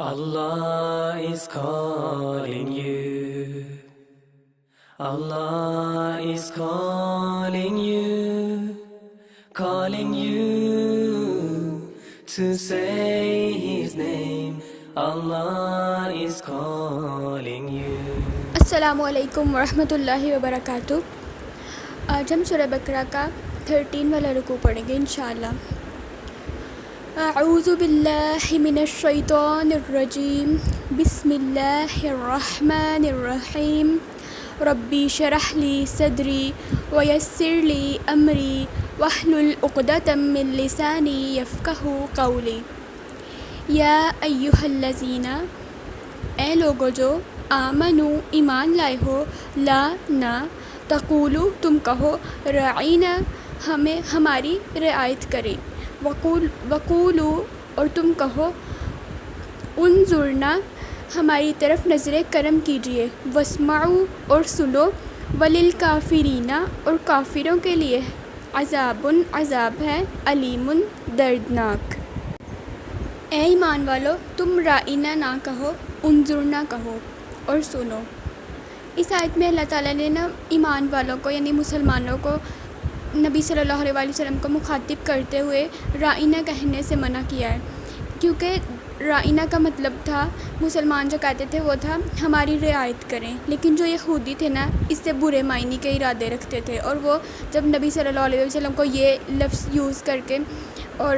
Allah is calling you. Allah is calling you, calling you to say His name. Allah is calling you. السلام علیکم ورحمۃ اللہ وبرکاتہ۔ آج ہم سورہ بقرہ کا 13 والا رکوع پڑھیں گے انشاءاللہ۔ اعوذ باللہ من الشیطان الرجیم، بسم اللہ الرحمن الرحیم۔ ربی شرح لی صدری ویسر لی امری واحلل عقدۃ من لسانی یفقہوا قولی۔ یا ایھا الذین، اے لوگو جو آمنو ایمان لائے ہو، لا نہ، تقولو تم کہو، رعینا ہمیں ہماری رعایت کرے، وقولو اور تم کہو، انظرنا ہماری طرف نظر کرم کیجیے، واسمعوا اور سنو، وللکافرین اور کافروں کے لیے عذاب عذاب ہے، علیم دردناک۔ اے ایمان والو، تم رائنا نہ کہو، انظرنا کہو اور سنو۔ اس آیت میں اللہ تعالیٰ نے ایمان والوں کو یعنی مسلمانوں کو نبی صلی اللہ علیہ وسلم کو مخاطب کرتے ہوئے رائنا کہنے سے منع کیا ہے، کیونکہ رائنا کا مطلب تھا، مسلمان جو کہتے تھے وہ تھا ہماری رعایت کریں، لیکن جو یہودی تھے اس سے برے معنی کے ارادے رکھتے تھے، اور وہ جب نبی صلی اللہ علیہ وسلم کو یہ لفظ یوز کر کے اور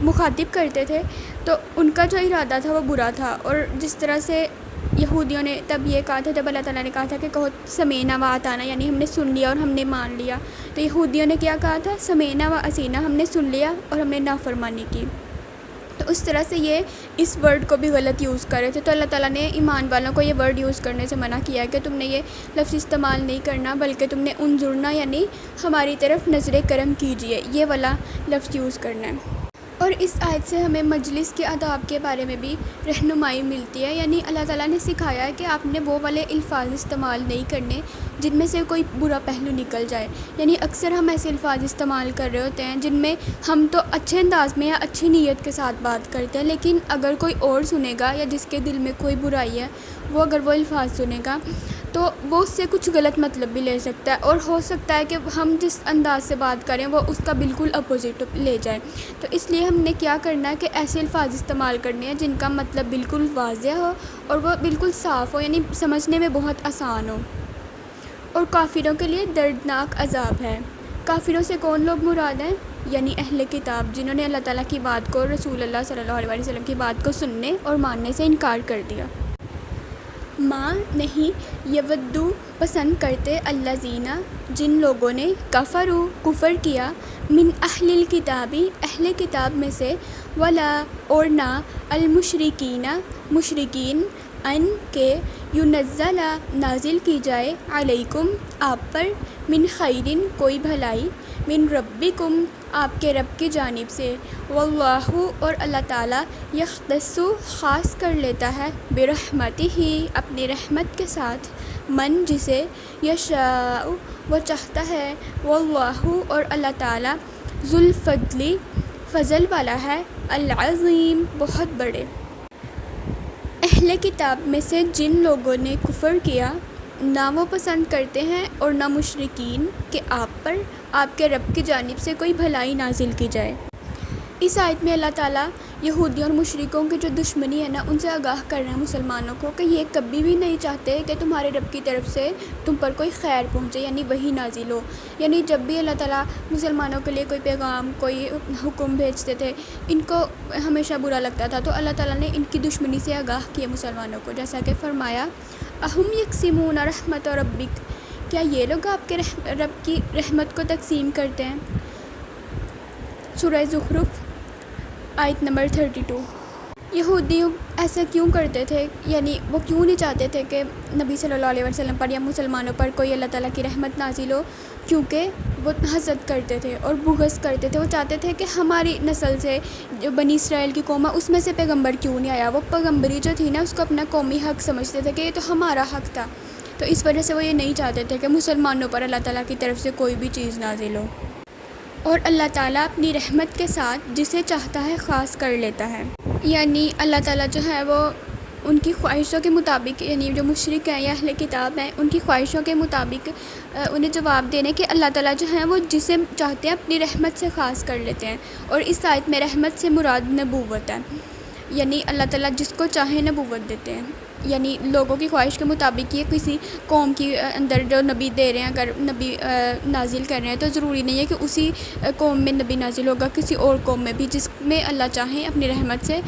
مخاطب کرتے تھے تو ان کا جو ارادہ تھا وہ برا تھا۔ اور جس طرح سے یہودیوں نے تب یہ کہا تھا، جب اللہ تعالیٰ نے کہا تھا کہ کہو سمینا و اطعنا، یعنی ہم نے سن لیا اور ہم نے مان لیا، تو یہودیوں نے کیا کہا تھا، سمینا و عصینا، ہم نے سن لیا اور ہم نے نافرمانی کی۔ تو اس طرح سے یہ اس ورڈ کو بھی غلط یوز کر رہے تھے، تو اللہ تعالیٰ نے ایمان والوں کو یہ ورڈ یوز کرنے سے منع کیا ہے کہ تم نے یہ لفظ استعمال نہیں کرنا، بلکہ تم نے انظرنا یعنی ہماری طرف نظر کرم کیجیے، یہ والا لفظ یوز کرنا ہے۔ اور اس آیت سے ہمیں مجلس کے آداب کے بارے میں بھی رہنمائی ملتی ہے، یعنی اللہ تعالیٰ نے سکھایا ہے کہ آپ نے وہ والے الفاظ استعمال نہیں کرنے جن میں سے کوئی برا پہلو نکل جائے۔ یعنی اکثر ہم ایسے الفاظ استعمال کر رہے ہوتے ہیں جن میں ہم تو اچھے انداز میں یا اچھی نیت کے ساتھ بات کرتے ہیں، لیکن اگر کوئی اور سنے گا یا جس کے دل میں کوئی برائی ہے وہ اگر وہ الفاظ سنے گا تو وہ اس سے کچھ غلط مطلب بھی لے سکتا ہے، اور ہو سکتا ہے کہ ہم جس انداز سے بات کریں وہ اس کا بالکل اپوزٹ لے جائے۔ تو اس لیے ہم نے کیا کرنا ہے کہ ایسے الفاظ استعمال کرنے ہیں جن کا مطلب بالکل واضح ہو اور وہ بالکل صاف ہو، یعنی سمجھنے میں بہت آسان ہو۔ اور کافروں کے لیے دردناک عذاب ہے۔ کافروں سے کون لوگ مراد ہیں؟ یعنی اہل کتاب، جنہوں نے اللہ تعالیٰ کی بات کو، رسول اللہ صلی اللہ علیہ وسلم کی بات کو سننے اور ماننے سے انکار کر دیا۔ ماں نہیں، یودو پسند کرتے، الذین جن لوگوں نے کفروا کفر کیا، من اہل الکتابی اہل کتاب میں سے، ولا اور نہ، المشرکین مشرکین، ان کے ینزل نازل کی جائے، علیکم آپ پر، من خیرن کوئی بھلائی، من ربکم آپ کے رب کی جانب سے، واللہ اور اللہ تعالیٰ، یختص خاص کر لیتا ہے، برحمتہ اپنی رحمت کے ساتھ، من جسے، یشاء وہ چاہتا ہے، واللہ اور اللہ تعالیٰ، ذو الفضل فضل والا ہے، العظیم بہت بڑے۔ اہل کتاب میں سے جن لوگوں نے کفر کیا، نہ وہ پسند کرتے ہیں اور نہ مشرکین کہ آپ پر آپ کے رب کی جانب سے کوئی بھلائی نازل کی جائے۔ اس آیت میں اللہ تعالیٰ یہودیوں اور مشرکوں کی جو دشمنی ہے ان سے آگاہ کر رہے ہیں مسلمانوں کو کہ یہ کبھی بھی نہیں چاہتے کہ تمہارے رب کی طرف سے تم پر کوئی خیر پہنچے، یعنی وحی نازل ہو۔ یعنی جب بھی اللہ تعالیٰ مسلمانوں کے لیے کوئی پیغام، کوئی حکم بھیجتے تھے، ان کو ہمیشہ برا لگتا تھا، تو اللہ تعالیٰ نے ان کی دشمنی سے آگاہ کیا مسلمانوں کو، جیسا کہ فرمایا، اہم یقسمون رحمت ربک، کیا یہ لوگ آپ کے رب کی رحمت کو تقسیم کرتے ہیں؟ سورہ زخرف آیت نمبر 32۔ یہودی ایسا کیوں کرتے تھے، یعنی وہ کیوں نہیں چاہتے تھے کہ نبی صلی اللہ علیہ وسلم پر یا مسلمانوں پر کوئی اللہ تعالیٰ کی رحمت نازل ہو؟ کیونکہ وہ حسد کرتے تھے اور بغض کرتے تھے، وہ چاہتے تھے کہ ہماری نسل سے جو بنی اسرائیل کی قوم ہے اس میں سے پیغمبر کیوں نہیں آیا۔ وہ پیغمبری جو تھی اس کو اپنا قومی حق سمجھتے تھے کہ یہ تو ہمارا حق تھا، تو اس وجہ سے وہ یہ نہیں چاہتے تھے کہ مسلمانوں پر اللہ تعالیٰ کی طرف سے کوئی بھی چیز نازل ہو۔ اور اللہ تعالیٰ اپنی رحمت کے ساتھ جسے چاہتا ہے خاص کر لیتا ہے۔ یعنی اللہ تعالیٰ جو ہے وہ ان کی خواہشوں کے مطابق، یعنی جو مشرک ہیں یا اہل کتاب ہیں ان کی خواہشوں کے مطابق انہیں جواب دینے کہ اللہ تعالیٰ جو ہیں وہ جسے چاہتے ہیں اپنی رحمت سے خاص کر لیتے ہیں، اور اس آیت میں رحمت سے مراد نبوت ہے، یعنی اللہ تعالیٰ جس کو چاہے نبوت دیتے ہیں، یعنی لوگوں کی خواہش کے مطابق یہ کسی قوم کی اندر جو نبی دے رہے ہیں، اگر نبی نازل کر رہے ہیں تو ضروری نہیں ہے کہ اسی قوم میں نبی نازل ہوگا، کسی اور قوم میں بھی جس میں اللہ چاہیں اپنی رحمت سے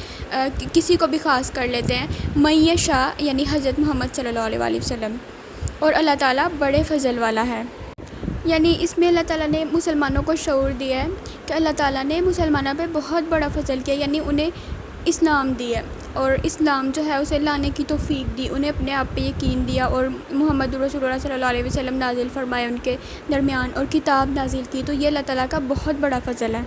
کسی کو بھی خاص کر لیتے ہیں۔ من یشاء یعنی حضرت محمد صلی اللہ علیہ وآلہ وسلم، اور اللہ تعالیٰ بڑے فضل والا ہے۔ یعنی اس میں اللہ تعالیٰ نے مسلمانوں کو شعور دیا ہے کہ اللہ تعالیٰ نے مسلمانوں پہ بہت بڑا فضل کیا، یعنی انہیں اسلام دیا اور اسلام جو ہے اسے لانے کی توفیق دی، انہیں اپنے آپ پہ یقین دیا، اور محمد رسول اللہ صلی اللہ علیہ وسلم نازل فرمائے ان کے درمیان، اور کتاب نازل کی، تو یہ اللہ تعالیٰ کا بہت بڑا فضل ہے۔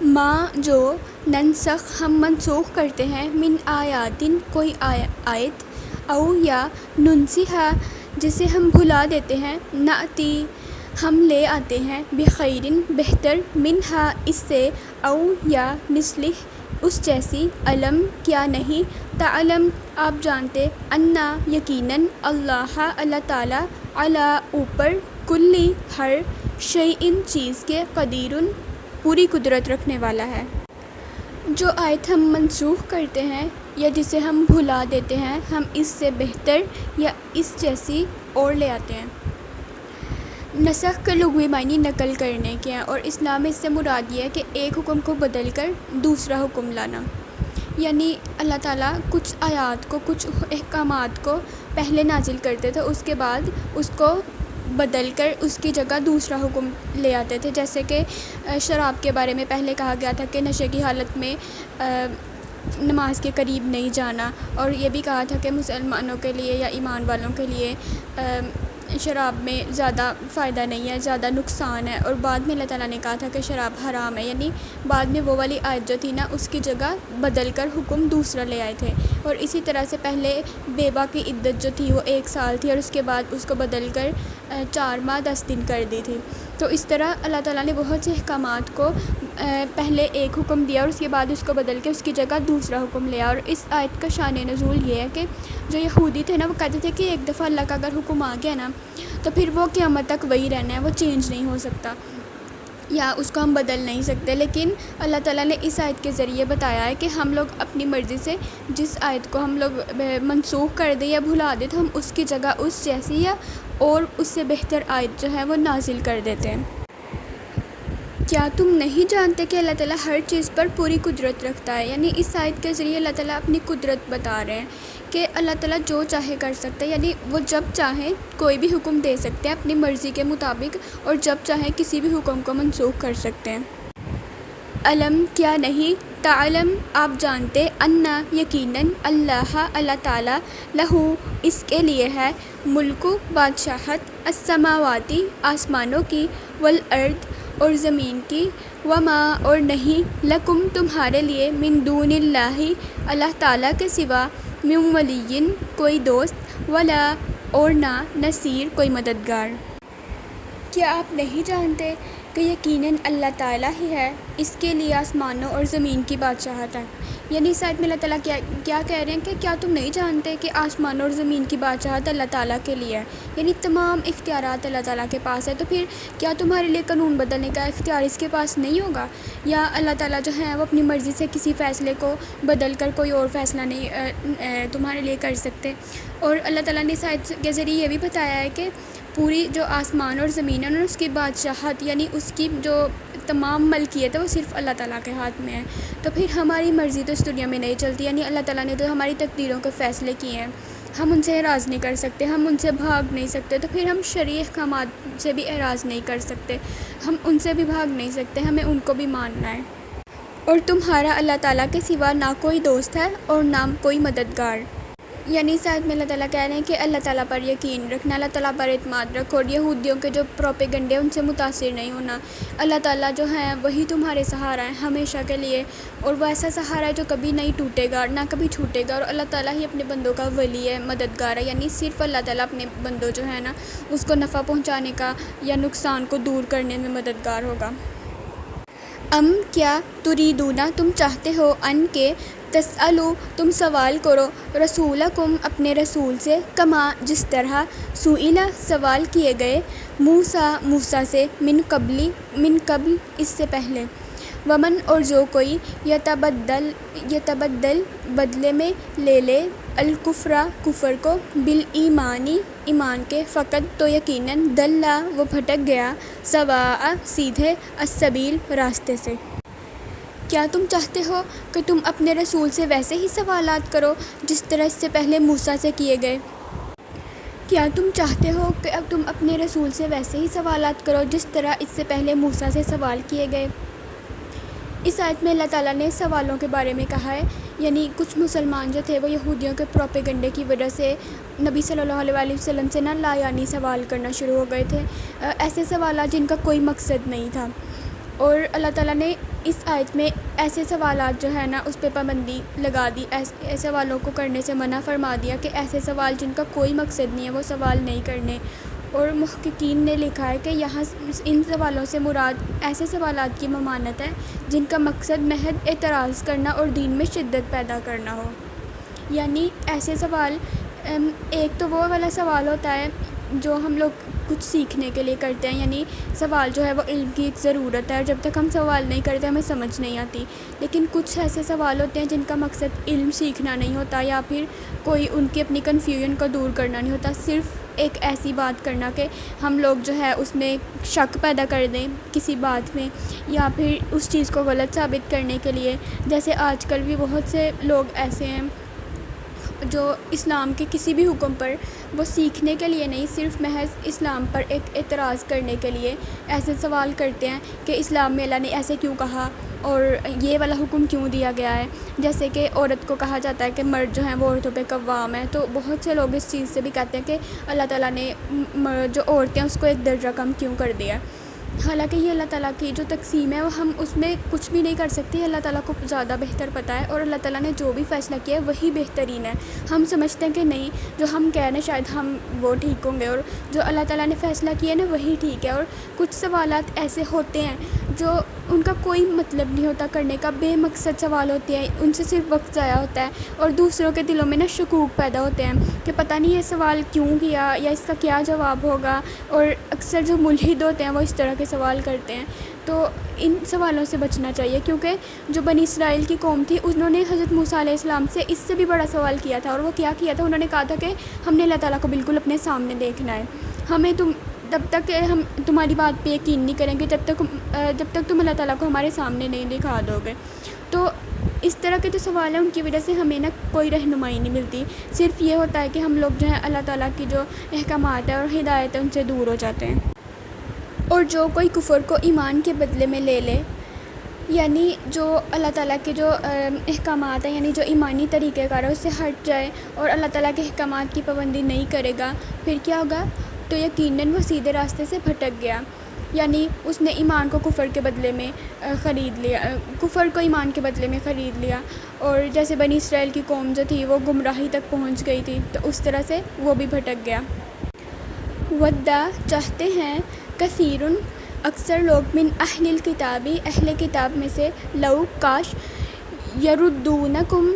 ماں جو ننسخ ہم منسوخ کرتے ہیں، من آیاتن کوئی آیت، او یا ننسیہا جسے ہم بھلا دیتے ہیں، ناتی ہم لے آتے ہیں، بخیرن بہتر، منہا اس سے، او یا مثلہ اس جیسی، علم کیا نہیں، تعلم آپ جانتے، انا یقیناً، اللہ اللہ تعالیٰ، علی اوپر، کلی ہر، شیئن چیز کے، قدیرن پوری قدرت رکھنے والا ہے۔ جو آیت ہم منسوخ کرتے ہیں یا جسے ہم بھلا دیتے ہیں، ہم اس سے بہتر یا اس جیسی اور لے آتے ہیں۔ نسخ کے لغوی معنی نقل کرنے کے ہیں، اور اسلام میں اس سے مراد یہ ہے کہ ایک حکم کو بدل کر دوسرا حکم لانا، یعنی اللہ تعالیٰ کچھ آیات کو، کچھ احکامات کو پہلے نازل کرتے تھے، اس کے بعد اس کو بدل کر اس کی جگہ دوسرا حکم لے آتے تھے، جیسے کہ شراب کے بارے میں پہلے کہا گیا تھا کہ نشے کی حالت میں نماز کے قریب نہیں جانا، اور یہ بھی کہا تھا کہ مسلمانوں کے لیے یا ایمان والوں کے لیے شراب میں زیادہ فائدہ نہیں ہے، زیادہ نقصان ہے، اور بعد میں اللہ تعالیٰ نے کہا تھا کہ شراب حرام ہے، یعنی بعد میں وہ والی آیت جو تھی نا اس کی جگہ بدل کر حکم دوسرا لے آئے تھے۔ اور اسی طرح سے پہلے بیوہ کی عدت جو تھی وہ 1 سال تھی، اور اس کے بعد اس کو بدل کر 4 ماہ 10 دن کر دی تھی۔ تو اس طرح اللہ تعالیٰ نے بہت سے احکامات کو پہلے ایک حکم دیا اور اس کے بعد اس کو بدل کے اس کی جگہ دوسرا حکم لیا، اور اس آیت کا شان نزول یہ ہے کہ جو یہودی تھے نا وہ کہتے تھے کہ ایک دفعہ اللہ کا اگر حکم آ گیا نا تو پھر وہ قیامت تک وہی رہنا ہے، وہ چینج نہیں ہو سکتا یا اس کو ہم بدل نہیں سکتے، لیکن اللہ تعالیٰ نے اس آیت کے ذریعے بتایا ہے کہ ہم لوگ اپنی مرضی سے جس آیت کو ہم لوگ منسوخ کر دیں یا بھلا دیں تو ہم اس کی جگہ اس جیسی یا اور اس سے بہتر آیت جو ہے وہ نازل کر دیتے ہیں۔ کیا تم نہیں جانتے کہ اللہ تعالیٰ ہر چیز پر پوری قدرت رکھتا ہے؟ یعنی اس آیت کے ذریعے اللہ تعالیٰ اپنی قدرت بتا رہے ہیں کہ اللہ تعالیٰ جو چاہے کر سکتا ہے، یعنی وہ جب چاہیں کوئی بھی حکم دے سکتے ہیں اپنی مرضی کے مطابق، اور جب چاہیں کسی بھی حکم کو منسوخ کر سکتے ہیں۔ علم کیا نہیں، تعلم آپ جانتے، انا یقیناً، اللہ اللہ تعالیٰ، لہو اس کے لیے ہے، ملک بادشاہت، السماواتی آسمانوں کی، والارض اور زمین کی، وما اور نہیں، لکم تمہارے لیے، من دون اللہ اللہ تعالیٰ کے سوا، من ولی کوئی دوست، ولا اور نہ، نصیر کوئی مددگار۔ کیا آپ نہیں جانتے کہ یقیناً اللہ تعالیٰ ہی ہے، اس کے لیے آسمانوں اور زمین کی بادشاہت ہے؟ یعنی اس آیت میں اللہ تعالیٰ کیا کہہ رہے ہیں کہ کیا تم نہیں جانتے کہ آسمانوں اور زمین کی بادشاہت اللہ تعالیٰ کے لیے ہے، یعنی تمام اختیارات اللہ تعالیٰ کے پاس ہے، تو پھر کیا تمہارے لیے قانون بدلنے کا اختیار اس کے پاس نہیں ہوگا؟ یا اللہ تعالیٰ جو ہے وہ اپنی مرضی سے کسی فیصلے کو بدل کر کوئی اور فیصلہ نہیں تمہارے لیے کر سکتے؟ اور اللہ تعالیٰ نے اس آیت کے ذریعے یہ بھی بتایا ہے کہ پوری جو آسمان اور زمین ہے اور اس کی بادشاہت، یعنی اس کی جو تمام ملکیت ہے وہ صرف اللہ تعالیٰ کے ہاتھ میں ہے، تو پھر ہماری مرضی تو اس دنیا میں نہیں چلتی، یعنی اللہ تعالیٰ نے تو ہماری تقدیروں کے فیصلے کیے ہیں، ہم ان سے اعراض نہیں کر سکتے، ہم ان سے بھاگ نہیں سکتے، تو پھر ہم شرعی احکامات سے بھی اعراض نہیں کر سکتے، ہم ان سے بھی بھاگ نہیں سکتے، ہمیں ان کو بھی ماننا ہے۔ اور تمہارا اللہ تعالیٰ کے سوا نہ کوئی دوست ہے اور نہ کوئی مددگار، یعنی اس آیت میں اللہ تعالیٰ کہہ رہے ہیں کہ اللہ تعالیٰ پر یقین رکھنا، اللہ تعالیٰ پر اعتماد رکھو، اور یہودیوں کے جو پروپیگنڈے ان سے متاثر نہیں ہونا، اللہ تعالیٰ جو ہیں وہی تمہارے سہارا ہیں ہمیشہ کے لیے، اور وہ ایسا سہارا ہے جو کبھی نہیں ٹوٹے گا نہ کبھی چھوٹے گا، اور اللہ تعالیٰ ہی اپنے بندوں کا ولی ہے، مددگار ہے، یعنی صرف اللہ تعالیٰ اپنے بندوں جو ہے نا اس کو نفع پہنچانے کا یا نقصان کو دور کرنے میں مددگار ہوگا۔ کیا تریدون تم چاہتے ہو، ان کے تسألو تم سوال کرو رسولکم اپنے رسول سے کما جس طرح سئیلا سوال کیے گئے موسیٰ سے من قبل اس سے پہلے ومن اور جو کوئی یتبدل بدلے میں لے لے کفر کو بالایمانی ایمان کے فقط تو یقیناً دلّا وہ بھٹک گیا سواء سیدھے السبیل راستے سے۔ کیا تم چاہتے ہو کہ تم اپنے رسول سے ویسے ہی سوالات کرو جس طرح اس سے پہلے موسیٰ سے کیے گئے؟ کیا تم چاہتے ہو کہ اب تم اپنے رسول سے ویسے ہی سوالات کرو جس طرح اس سے پہلے موسیٰ سے سوال کیے گئے؟ اس آیت میں اللہ تعالیٰ نے سوالوں کے بارے میں کہا ہے، یعنی کچھ مسلمان جو تھے وہ یہودیوں کے پروپیگنڈے کی وجہ سے نبی صلی اللہ علیہ وسلم سے لا یعنی سوال کرنا شروع ہو گئے تھے، ایسے سوالات جن کا کوئی مقصد نہیں تھا، اور اللہ تعالیٰ نے اس آیت میں ایسے سوالات جو ہے نا اس پہ پابندی لگا دی، ایسے سوالوں کو کرنے سے منع فرما دیا کہ ایسے سوال جن کا کوئی مقصد نہیں ہے وہ سوال نہیں کرنے۔ اور محققین نے لکھا ہے کہ یہاں ان سوالوں سے مراد ایسے سوالات کی ممانعت ہے جن کا مقصد محض اعتراض کرنا اور دین میں شدت پیدا کرنا ہو، یعنی ایسے سوال ایک تو وہ والا سوال ہوتا ہے جو ہم لوگ کچھ سیکھنے کے لیے کرتے ہیں، یعنی سوال جو ہے وہ علم کی ایک ضرورت ہے اور جب تک ہم سوال نہیں کرتے ہمیں سمجھ نہیں آتی، لیکن کچھ ایسے سوال ہوتے ہیں جن کا مقصد علم سیکھنا نہیں ہوتا یا پھر کوئی ان کی اپنی کنفیوژن کو دور کرنا نہیں ہوتا، صرف ایک ایسی بات کرنا کہ ہم لوگ جو ہے اس میں شک پیدا کر دیں کسی بات میں یا پھر اس چیز کو غلط ثابت کرنے کے لیے۔ جیسے آج کل بھی بہت سے لوگ ایسے ہیں جو اسلام کے کسی بھی حکم پر وہ سیکھنے کے لیے نہیں، صرف محض اسلام پر ایک اعتراض کرنے کے لیے ایسے سوال کرتے ہیں کہ اسلام میں اللہ نے ایسے کیوں کہا اور یہ والا حکم کیوں دیا گیا ہے، جیسے کہ عورت کو کہا جاتا ہے کہ مرد جو ہیں وہ عورتوں پہ قوام ہے، تو بہت سے لوگ اس چیز سے بھی کہتے ہیں کہ اللہ تعالیٰ نے جو عورتیں ہیں اس کو ایک درجہ کم کیوں کر دیا، حالانکہ یہ اللہ تعالیٰ کی جو تقسیم ہے وہ ہم اس میں کچھ بھی نہیں کر سکتے، اللہ تعالیٰ کو زیادہ بہتر پتہ ہے، اور اللہ تعالیٰ نے جو بھی فیصلہ کیا ہے وہی بہترین ہے۔ ہم سمجھتے ہیں کہ نہیں جو ہم کہہ رہے ہیں شاید ہم وہ ٹھیک ہوں گے، اور جو اللہ تعالیٰ نے فیصلہ کیا ہے نا وہی ٹھیک ہے، اور کچھ سوالات ایسے ہوتے ہیں جو ان کا کوئی مطلب نہیں ہوتا کرنے کا، بے مقصد سوال ہوتے ہیں، ان سے صرف وقت ضائع ہوتا ہے اور دوسروں کے دلوں میں نا شکوک پیدا ہوتے ہیں کہ پتہ نہیں یہ سوال کیوں کیا یا اس کا کیا جواب ہوگا، اور اکثر جو ملحد ہوتے ہیں وہ اس طرح کے سوال کرتے ہیں۔ تو ان سوالوں سے بچنا چاہیے، کیونکہ جو بنی اسرائیل کی قوم تھی انہوں نے حضرت موسیٰ علیہ السلام سے اس سے بھی بڑا سوال کیا تھا، اور وہ کیا کیا تھا، انہوں نے کہا تھا کہ ہم نے اللہ تعالیٰ کو بالکل اپنے سامنے دیکھنا ہے، ہمیں تب تک ہم تمہاری بات پہ یقین نہیں کریں گے جب تک تم اللہ تعالیٰ کو ہمارے سامنے نہیں دکھا دو گے۔ تو اس طرح کے جو سوال ہیں ان کی وجہ سے ہمیں نا کوئی رہنمائی نہیں ملتی، صرف یہ ہوتا ہے کہ ہم لوگ جو ہے اللہ تعالیٰ کی جو احکامات ہیں اور ہدایت ہے ان سے دور ہو جاتے ہیں۔ اور جو کوئی کفر کو ایمان کے بدلے میں لے لے، یعنی جو اللہ تعالیٰ کے جو احکامات ہیں یعنی جو ایمانی طریقہ کار ہے اس سے ہٹ جائے اور اللہ تعالیٰ کے احکامات کی پابندی نہیں کرے گا، پھر کیا ہوگا؟ تو یقیناً وہ سیدھے راستے سے بھٹک گیا، یعنی اس نے ایمان کو کفر کے بدلے میں خرید لیا، کفر کو ایمان کے بدلے میں خرید لیا، اور جیسے بنی اسرائیل کی قوم جو تھی وہ گمراہی تک پہنچ گئی تھی تو اس طرح سے وہ بھی بھٹک گیا۔ وَدَّ چاہتے ہیں، کثیرن اکثر لوگ، من اہل الکتابی اہل کتاب میں سے، لو کاش، یردونکم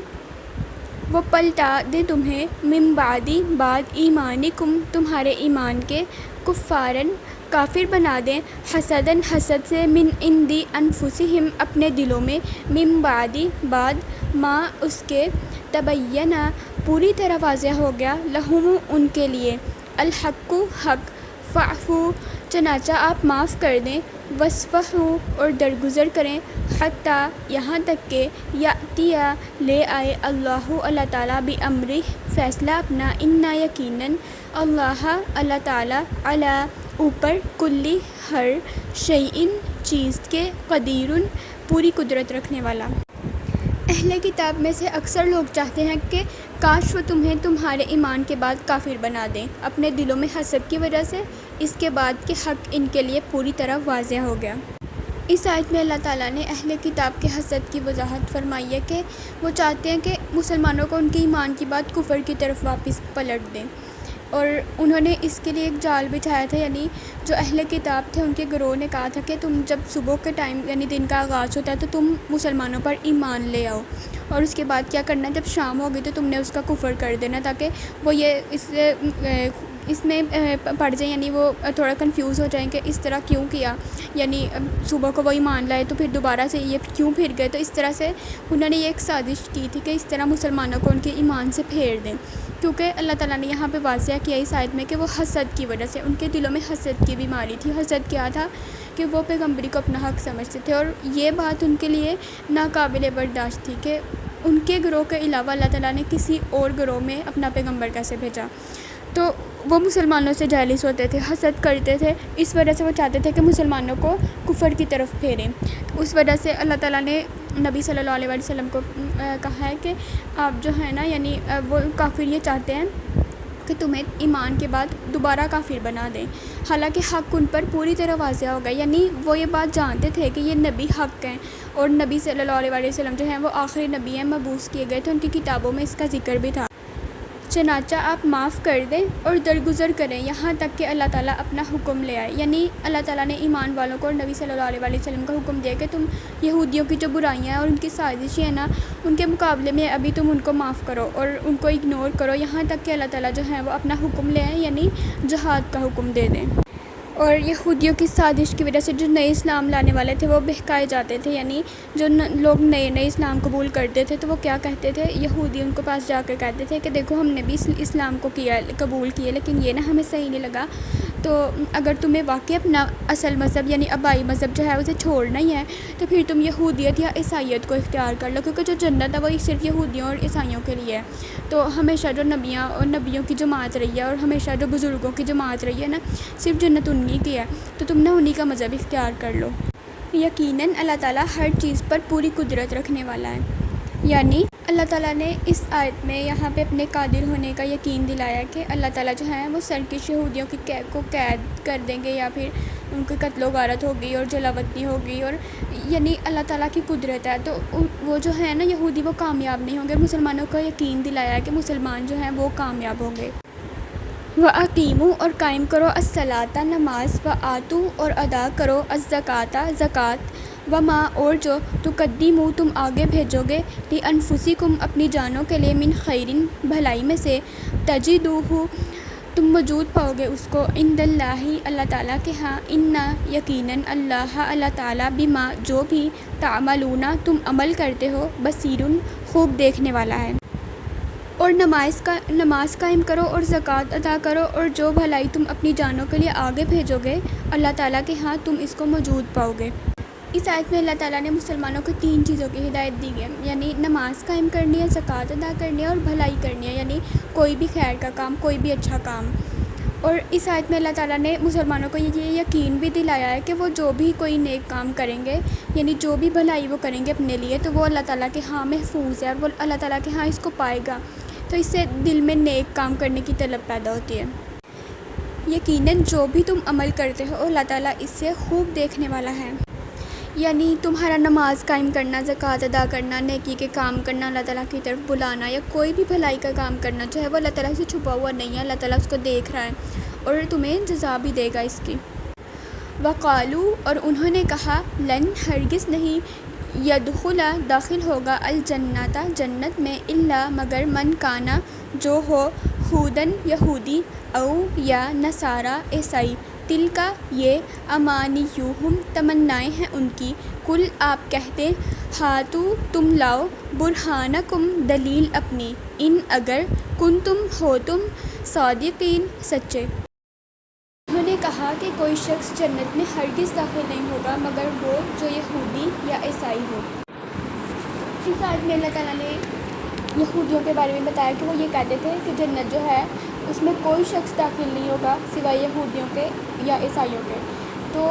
وہ پلٹا دیں تمہیں، من بعد ایمانکم تمہارے ایمان کے، کفارن کافر بنا دیں، حسدن حسد سے، من عندی انفسہم اپنے دلوں میں، من بعد ما اس کے، تبینہ پوری طرح واضح ہو گیا، لہم ان کے لیے، الحق حق، فاعفو چنانچہ آپ معاف کر دیں، وصفحوا اور درگزر کریں، حتیٰ یہاں تک کہ یاتیا لے آئے اللہ تعالیٰ بامرہ فیصلہ اپنا، انا یقیناً اللہ تعالیٰ علی اوپر، کلی ہر شیئن چیز کے، قدیرن پوری قدرت رکھنے والا۔ اہل کتاب میں سے اکثر لوگ چاہتے ہیں کہ کاش وہ تمہیں تمہارے ایمان کے بعد کافر بنا دیں، اپنے دلوں میں حسد کی وجہ سے، اس کے بعد کہ حق ان کے لیے پوری طرح واضح ہو گیا۔ اس آیت میں اللہ تعالیٰ نے اہل کتاب کے حسد کی وضاحت فرمائی ہے کہ وہ چاہتے ہیں کہ مسلمانوں کو ان کے ایمان کی بات کفر کی طرف واپس پلٹ دیں، اور انہوں نے اس کے لیے ایک جال بچھایا تھا، یعنی جو اہل کتاب تھے ان کے گروہ نے کہا تھا کہ تم جب صبح کے ٹائم یعنی دن کا آغاز ہوتا ہے تو تم مسلمانوں پر ایمان لے آؤ، اور اس کے بعد کیا کرنا ہے، جب شام ہوگی تو تم نے اس کا کفر کر دینا، تاکہ وہ یہ اس میں پڑ جائیں، یعنی وہ تھوڑا کنفیوز ہو جائیں کہ اس طرح کیوں کیا، یعنی صبح کو وہ ایمان لائے تو پھر دوبارہ سے یہ کیوں پھر گئے۔ تو اس طرح سے انہوں نے یہ ایک سازش کی تھی کہ اس طرح مسلمانوں کو ان کے ایمان سے پھیر دیں، کیونکہ اللہ تعالیٰ نے یہاں پہ واضح کیا اس آیت میں کہ وہ حسد کی وجہ سے، ان کے دلوں میں حسد کی بیماری تھی۔ حسد کیا تھا کہ وہ پیغمبری کو اپنا حق سمجھتے تھے، اور یہ بات ان کے لیے ناقابل برداشت تھی کہ ان کے گروہ کے علاوہ اللہ تعالیٰ نے کسی اور گروہ میں اپنا پیغمبر کیسے بھیجا۔ تو وہ مسلمانوں سے جالس ہوتے تھے، حسد کرتے تھے، اس وجہ سے وہ چاہتے تھے کہ مسلمانوں کو کفر کی طرف پھیریں۔ اس وجہ سے اللہ تعالیٰ نے نبی صلی اللہ علیہ وسلم کو کہا ہے کہ آپ جو ہے نا، یعنی وہ کافر یہ چاہتے ہیں کہ تمہیں ایمان کے بعد دوبارہ کافر بنا دیں، حالانکہ حق ان پر پوری طرح واضح ہو گیا، یعنی وہ یہ بات جانتے تھے کہ یہ نبی حق ہیں، اور نبی صلی اللہ علیہ وسلم جو ہیں وہ آخری نبی ہیں، مبعوث کیے گئے تھے، ان کی کتابوں میں اس کا ذکر بھی تھا۔ چنانچہ آپ معاف کر دیں اور درگزر کریں یہاں تک کہ اللہ تعالیٰ اپنا حکم لے آئے، یعنی اللہ تعالیٰ نے ایمان والوں کو اور نبی صلی اللہ علیہ وسلم کا حکم دیا کہ تم یہودیوں کی جو برائیاں ہیں اور ان کی سازشیں ہیں نا، ان کے مقابلے میں ابھی تم ان کو معاف کرو اور ان کو اگنور کرو یہاں تک کہ اللہ تعالیٰ جو ہے وہ اپنا حکم لے آئیں، یعنی جہاد کا حکم دے دیں۔ اور یہودیوں کی سازش کی وجہ سے جو نئے اسلام لانے والے تھے وہ بہکائے جاتے تھے، یعنی جو لوگ نئے نئے اسلام قبول کرتے تھے تو وہ کیا کہتے تھے، یہودی ان کو پاس جا کر کہتے تھے کہ دیکھو ہم نے بھی اسلام کو قبول کیا، لیکن یہ نا ہمیں صحیح نہیں لگا، تو اگر تمہیں واقعی اپنا اصل مذہب یعنی آبائی مذہب جو ہے اسے چھوڑنا ہی ہے تو پھر تم یہودیت یا عیسائیت کو اختیار کر لو، کیونکہ جو جنت ہے وہ صرف یہودیوں اور عیسائیوں کے لیے ہے۔ تو ہمیشہ جو نبیوں کی جماعت رہی ہے اور ہمیشہ جو بزرگوں کی جماعت رہی ہے نا، صرف جنت انہی کی ہے، تو تم نے انہی کا مذہب اختیار کر لو۔ یقیناً اللہ تعالیٰ ہر چیز پر پوری قدرت رکھنے والا ہے، یعنی اللہ تعالیٰ نے اس آیت میں یہاں پہ اپنے قادر ہونے کا یقین دلایا کہ اللہ تعالیٰ جو ہے وہ سرکش یہودیوں کو قید کر دیں گے، یا پھر ان کی قتل و غارت ہوگی اور جلاوطنی ہوگی، اور یعنی اللہ تعالیٰ کی قدرت ہے، تو وہ جو ہے نا یہودی وہ کامیاب نہیں ہوں گے۔ مسلمانوں کو یقین دلایا ہے کہ مسلمان جو ہیں وہ کامیاب ہوں گے۔ وَأَقِیمُوا اور قائم کرو الصَّلَاةَ نماز، وَآتُوا اور ادا کرو الزَّکَاةَ زکوٰۃ، وما اور جو تقدموا تم آگے بھیجو گے لِأَنفُسِکُم اپنی جانوں کے لیے من خیرن بھلائی میں سے تجدوہ تم موجود پاؤ گے اس کو عند اللہ اللہ تعالیٰ کے ہاں، یقیناً اللہ تعالیٰ بما جو بھی تعملون تم عمل کرتے ہو بصیر خوب دیکھنے والا ہے۔ اور نماز قائم کرو اور زکوٰۃ ادا کرو، اور جو بھلائی تم اپنی جانوں کے لیے آگے بھیجو گے اللہ تعالیٰ کے ہاں تم اس کو موجود پاؤ گے۔ اس آیت میں اللہ تعالیٰ نے مسلمانوں کو 3 چیزوں کی ہدایت دی ہے، یعنی نماز قائم کرنی ہے، زکوٰۃ ادا کرنی ہے اور بھلائی کرنی ہے، یعنی کوئی بھی خیر کا کام، کوئی بھی اچھا کام۔ اور اس آیت میں اللہ تعالیٰ نے مسلمانوں کو یہ یقین بھی دلایا ہے کہ وہ جو بھی کوئی نیک کام کریں گے، یعنی جو بھی بھلائی وہ کریں گے اپنے لیے، تو وہ اللہ تعالیٰ کے ہاں محفوظ ہے، وہ اللہ تعالیٰ کے ہاں اس کو پائے گا، تو اس سے دل میں نیک کام کرنے کی طلب پیدا ہوتی ہے۔ یقیناً جو بھی تم عمل کرتے ہو اللہ تعالیٰ اس سے خوب دیکھنے والا ہے، یعنی تمہارا نماز قائم کرنا، زکوٰۃ ادا کرنا، نیکی کے کام کرنا، اللہ تعالیٰ کی طرف بلانا، یا کوئی بھی بھلائی کا کام کرنا جو ہے وہ اللہ تعالیٰ سے چھپا ہوا نہیں ہے، اللہ تعالیٰ اس کو دیکھ رہا ہے اور تمہیں جزا بھی دے گا اس کی۔ وقالو اور انہوں نے کہا لن ہرگز نہیں یدخلا داخل ہوگا الجنت جنت میں الا مگر من کانا جو ہو ہودن یہودی او یا نصارا عیسائی، تل کا یہ امانیہم تمنائیں ہیں ان کی، کل آپ کہتے ہاتو تم لاؤ برہانکم دلیل اپنی، ان اگر کنتم ہو تم صادقین سچے۔ انہوں نے کہا کہ کوئی شخص جنت میں ہرگز داخل نہیں ہوگا مگر وہ جو یہودی یا عیسائی ہو۔ اس آیت میں اللہ تعالیٰ نے یہودیوں کے بارے میں بتایا کہ وہ یہ کہتے تھے کہ جنت جو ہے اس میں کوئی شخص داخل نہیں ہوگا سوائے یہودیوں کے یا عیسائیوں کے۔ تو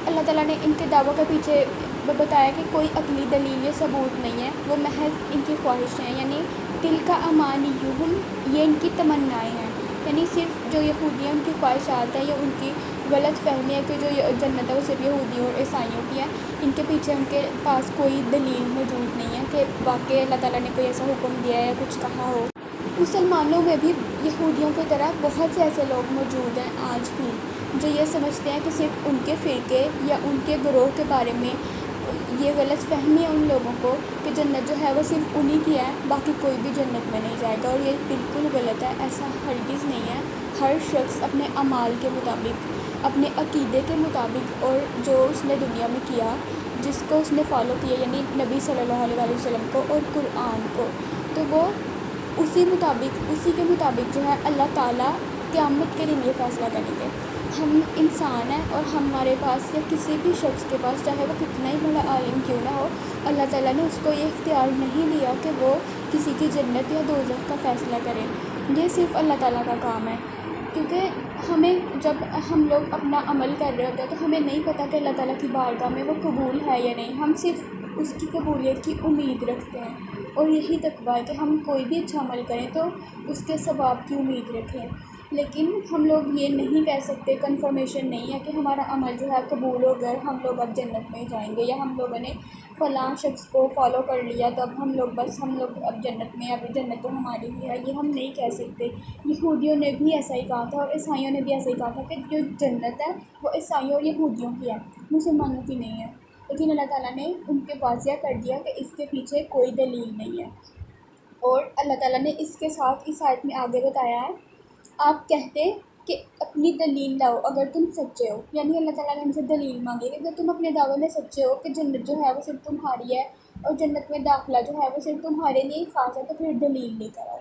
اللہ تعالیٰ نے ان کے دعووں کے پیچھے بتایا کہ کوئی عقلی دلیل یا ثبوت نہیں ہے، وہ محض ان کی خواہشیں ہیں، یعنی تل کا امانیہم یہ ان کی تمنائیں ہیں، یعنی صرف جو یہودی ہیں ان کی خواہشات ہیں یا ان کی غلط فہمی ہے کہ جو جنت ہے وہ صرف یہودیوں اور عیسائیوں کی ہے، ان کے پیچھے ان کے پاس کوئی دلیل موجود نہیں ہے کہ واقعی اللہ تعالیٰ نے کوئی ایسا حکم دیا ہے یا کچھ کہا ہو۔ مسلمانوں میں بھی یہودیوں کی طرح بہت سے ایسے لوگ موجود ہیں آج بھی جو یہ سمجھتے ہیں کہ صرف ان کے فرقے یا ان کے گروہ کے بارے میں یہ غلط فہمی ہے ان لوگوں کو کہ جنت جو ہے وہ صرف انہی کی ہے، باقی کوئی بھی جنت میں نہیں جائے گا، اور یہ بالکل غلط ہے، ایسا ہرگز نہیں ہے۔ ہر شخص اپنے اعمال کے مطابق، اپنے عقیدے کے مطابق، اور جو اس نے دنیا میں کیا، جس کو اس نے فالو کیا، یعنی نبی صلی اللہ علیہ وسلم کو اور قرآن کو، تو وہ اسی کے مطابق جو ہے اللہ تعالیٰ قیامت کے دن یہ فیصلہ کریں گے۔ ہم انسان ہیں اور ہمارے پاس یا کسی بھی شخص کے پاس، چاہے وہ کتنا ہی بڑا عالم کیوں نہ ہو، اللہ تعالیٰ نے اس کو یہ اختیار نہیں دیا کہ وہ کسی کی جنت یا دوزخ کا فیصلہ کرے۔ یہ صرف اللہ تعالیٰ کا کام ہے، کیونکہ ہمیں جب ہم لوگ اپنا عمل کر رہے ہوتے ہیں تو ہمیں نہیں پتہ کہ اللہ تعالیٰ کی بارگاہ میں وہ قبول ہے یا نہیں، ہم صرف اس کی قبولیت کی امید رکھتے ہیں، اور یہی تقویٰ ہے کہ ہم کوئی بھی اچھا عمل کریں تو اس کے ثواب کی امید رکھیں۔ لیکن ہم لوگ یہ نہیں کہہ سکتے، کنفرمیشن نہیں ہے کہ ہمارا عمل جو ہے قبول ہو گیا، ہم لوگ اب جنت میں جائیں گے، یا ہم لوگوں نے فلاں شخص کو فالو کر لیا تو اب ہم لوگ اب جنت میں، اب جنت تو ہماری ہی ہے، یہ ہم نہیں کہہ سکتے۔ یہودیوں نے بھی ایسا ہی کہا تھا اور عیسائیوں نے بھی ایسا ہی کہا تھا کہ جو جنت ہے وہ عیسائیوں اور یہودیوں کی ہے، مسلمانوں کی نہیں ہے۔ لیکن اللہ تعالیٰ نے ان کے واضح کر دیا کہ اس کے پیچھے کوئی دلیل نہیں ہے، اور اللہ تعالیٰ نے اس کے ساتھ اس آیت میں آگے بتایا ہے، آپ کہتے کہ اپنی دلیل لاؤ اگر تم سچے ہو، یعنی اللہ تعالیٰ نے ہم سے دلیل مانگی کہ اگر تم اپنے دعوے میں سچے ہو کہ جنت جو ہے وہ صرف تمہاری ہے اور جنت میں داخلہ جو ہے وہ صرف تمہارے لیے ہی خاص ہے، تو پھر دلیل لے کر آؤ۔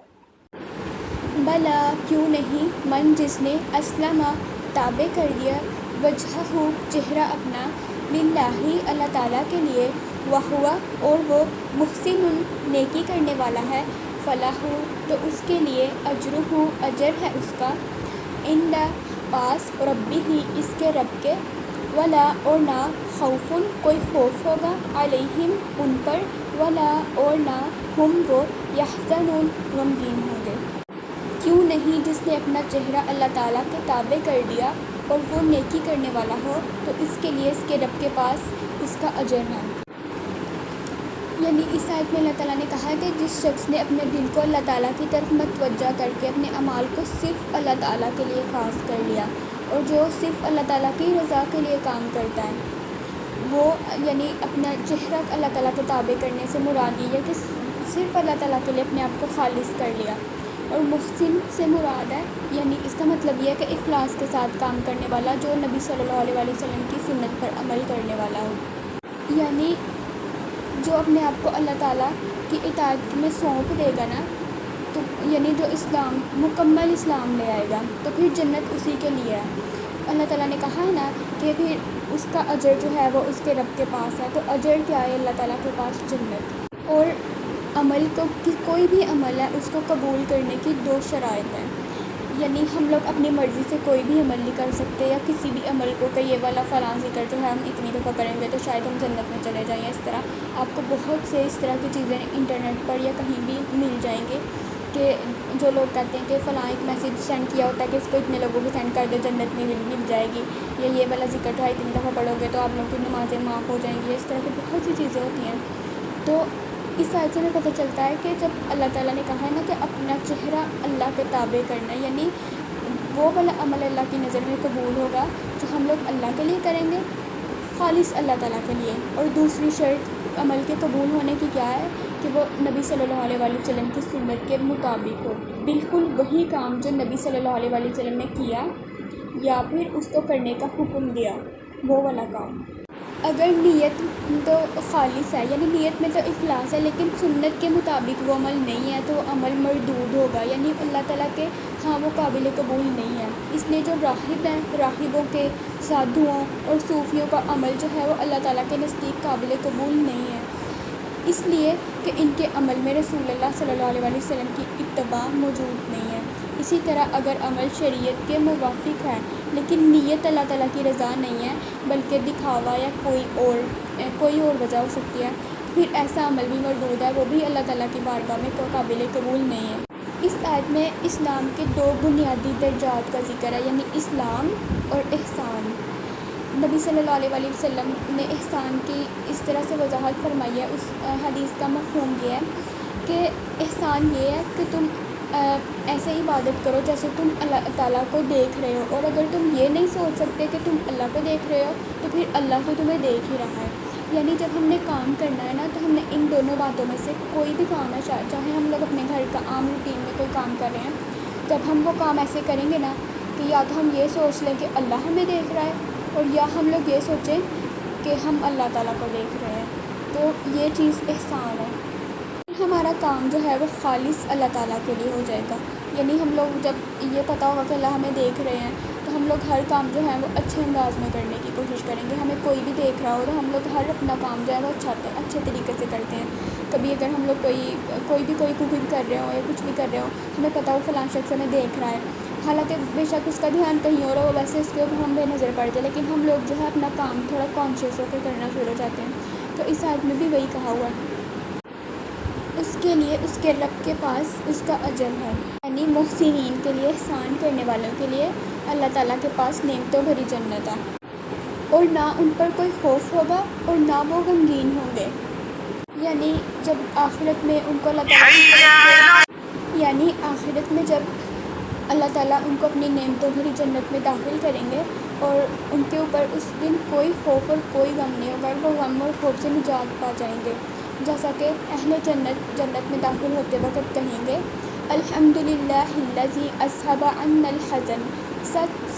بلا کیوں نہیں، من جس نے اسلمہ تابع کر دیا، وجہہ چہرہ اپنا، للہ اللہ تعالیٰ کے لیے، وہوا اور وہ محسن نیکی کرنے والا ہے، فلاح تو اس کے لیے، اجرہ اجر ہے اس کا، عند پاس ربی ہی اس کے رب کے، ولا اور نہ خوف کوئی خوف ہوگا، علیہم ان پر، ولا اور نہ ہم وہ یحزنون غمگین ہوں گے۔ کیوں نہیں جس نے اپنا چہرہ اللہ تعالیٰ کے تابع کر دیا اور وہ نیکی کرنے والا ہو، تو اس کے لیے اس کے رب کے پاس اس کا اجر ہے۔ یعنی اس آیت میں اللہ تعالیٰ نے کہا ہے کہ جس شخص نے اپنے دل کو اللہ تعالیٰ کی طرف متوجہ کر کے اپنے اعمال کو صرف اللہ تعالیٰ کے لیے خاص کر لیا، اور جو صرف اللہ تعالیٰ کی رضا کے لیے کام کرتا ہے، وہ یعنی اپنا چہرہ اللہ تعالیٰ کے تابع کرنے سے مراد یہ ہے کہ صرف اللہ تعالیٰ کے لیے اپنے آپ کو خالص کر لیا، اور محسن سے مراد ہے، یعنی اس کا مطلب یہ ہے کہ اخلاص کے ساتھ کام کرنے والا، جو نبی صلی اللہ علیہ وسلم کی سنت پر عمل کرنے والا ہو، یعنی جو اپنے آپ کو اللہ تعالیٰ کی اطاعت میں سونپ دے گا نا، تو یعنی جو اسلام مکمل اسلام لے آئے گا، تو پھر جنت اسی کے لیے ہے۔ اللہ تعالیٰ نے کہا ہے نا کہ پھر اس کا اجر جو ہے وہ اس کے رب کے پاس ہے، تو اجر کیا ہے اللہ تعالیٰ کے پاس؟ جنت۔ اور عمل کو کوئی بھی عمل ہے اس کو قبول کرنے کی دو شرائط ہیں، یعنی ہم لوگ اپنی مرضی سے کوئی بھی عمل نہیں کر سکتے، یا کسی بھی عمل کو کہ یہ والا فلاں ذکر جو ہے ہم اتنی دفعہ کریں گے تو شاید ہم جنت میں چلے جائیں۔ اس طرح آپ کو بہت سے اس طرح کی چیزیں انٹرنیٹ پر یا کہیں بھی مل جائیں گے کہ جو لوگ کہتے ہیں کہ فلاں ایک میسیج سینڈ کیا ہوتا ہے کہ اس کو اتنے لوگوں کو سینڈ کر دو جنت میں مل جائے گی، یا یہ والا ذکر جو ہے اتنی دفعہ پڑھو گے تو آپ لوگوں کی نمازیں معاف ہو جائیں گی۔ اس طرح کی بہت سی چیزیں ہوتی ہیں۔ تو اس آیت سے ہمیں پتہ چلتا ہے کہ جب اللہ تعالیٰ نے کہا ہے نا کہ اپنا چہرہ اللہ کے تابع کرنا، یعنی وہ والا عمل اللہ کی نظر میں قبول ہوگا جو ہم لوگ اللہ کے لیے کریں گے، خالص اللہ تعالیٰ کے لیے۔ اور دوسری شرط عمل کے قبول ہونے کی کیا ہے کہ وہ نبی صلی اللہ علیہ وسلم کی سنت کے مطابق ہو، بالکل وہی کام جو نبی صلی اللہ علیہ وسلم نے کیا یا پھر اس کو کرنے کا حکم دیا، وہ والا کام۔ اگر نیت تو خالص ہے، یعنی نیت میں تو اخلاص ہے، لیکن سنت کے مطابق وہ عمل نہیں ہے، تو وہ عمل مردود ہوگا، یعنی اللہ تعالیٰ کے ہاں وہ قابل قبول نہیں ہے۔ اس لیے جو راہب ہیں، راہبوں کے، سادھوؤں اور صوفیوں کا عمل جو ہے وہ اللہ تعالیٰ کے نزدیک قابل قبول نہیں ہے، اس لیے کہ ان کے عمل میں رسول اللہ صلی اللہ علیہ وسلم کی اتباع موجود نہیں ہے۔ اسی طرح اگر عمل شریعت کے موافق ہے لیکن نیت اللہ تعالیٰ کی رضا نہیں ہے بلکہ دکھاوا یا کوئی اور وجہ ہو سکتی ہے، پھر ایسا عمل بھی مردود ہے، وہ بھی اللہ تعالیٰ کی بارگاہ میں قابل قبول نہیں ہے۔ اس آیت میں اسلام کے دو بنیادی درجات کا ذکر ہے، یعنی اسلام اور احسان۔ نبی صلی اللہ علیہ وسلم نے احسان کی اس طرح سے وضاحت فرمائی ہے، اس حدیث کا مفہوم یہ ہے کہ احسان یہ ہے کہ تم ایسے ہی عبادت کرو جیسے تم اللہ تعالیٰ کو دیکھ رہے ہو. اور اگر تم یہ نہیں سوچ سکتے کہ تم اللہ کو دیکھ رہے ہو تو پھر اللہ تو تمہیں دیکھ ہی رہا ہے. یعنی جب ہم نے کام کرنا ہے نا تو ہم نے ان دونوں باتوں میں سے کوئی بھی کام ہے، چاہے ہم لوگ اپنے گھر کا عام روٹین میں کوئی کام کر رہے ہیں، جب ہم وہ کام ایسے کریں گے نا کہ یا تو ہم یہ سوچ لیں کہ اللہ ہمیں دیکھ رہا ہے، اور یا ہم لوگ یہ سوچیں کہ ہم اللہ تعالیٰ کو دیکھ رہے ہیں، تو یہ چیز احسان ہے. ہمارا کام جو ہے وہ خالص اللہ تعالیٰ کے لیے ہو جائے گا. یعنی ہم لوگ جب یہ پتہ ہوگا کہ اللہ ہمیں دیکھ رہے ہیں تو ہم لوگ ہر کام جو ہے وہ اچھے انداز میں کرنے کی کوشش کریں گے. ہمیں کوئی بھی دیکھ رہا ہو تو ہم لوگ ہر اپنا کام جو ہے وہ اچھے طریقے سے کرتے ہیں. کبھی اگر ہم لوگ کوئی کوکنگ کر رہے ہوں یا کچھ بھی کر رہے ہوں، ہمیں پتہ ہو فلاں شخص ہمیں دیکھ رہا ہے، حالانکہ بے شک اس کا دھیان کہیں اور ہو، ویسے اس کے اوپر ہم بے نظر پڑ جائیں، لیکن ہم لوگ جو ہے اپنا کام تھوڑا کانشیس ہو کے کرنا شروع ہو جاتے ہیں. تو اس آیت میں بھی وہی کہا ہوا ہے، اس کے لیے اس کے رب کے پاس اس کا اجر ہے. یعنی محسنین کے لیے، احسان کرنے والوں کے لیے اللہ تعالیٰ کے پاس نعمتوں بھری جنت ہے، اور نہ ان پر کوئی خوف ہوگا اور نہ وہ غمگین ہوں گے. یعنی جب آخرت میں ان کو اللہ تعالیٰ ان کو اپنی نعمتوں بھری جنت میں داخل کریں گے، اور ان کے اوپر اس دن کوئی خوف اور کوئی غم نہیں ہوگا، وہ غم اور خوف سے نجات پا جائیں گے. جیسا کہ اہل جنت میں داخل ہوتے وقت کہیں گے، الحمدللہ الذی اذھب عنا الحزن،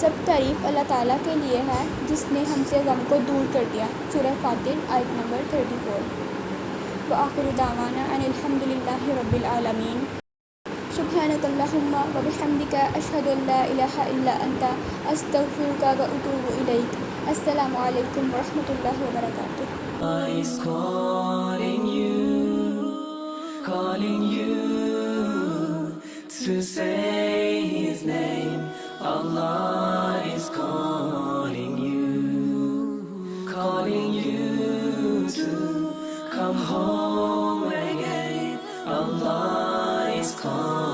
سب تعریف اللہ تعالیٰ کے لیے ہے جس نے ہم سے غم کو دور کر دیا. سورہ فاتر آیت نمبر 34. وآخر دعوانا ان الحمدللہ رب العالمین. سبحانک اللہم و بحمدک، اشہد ان لا الہ الا انت، استغفرک و اتوب الیک. السلام علیکم ورحمۃ اللہ وبرکاتہ. Allah is calling you to say His name. Allah is calling you to come home again. Allah is calling.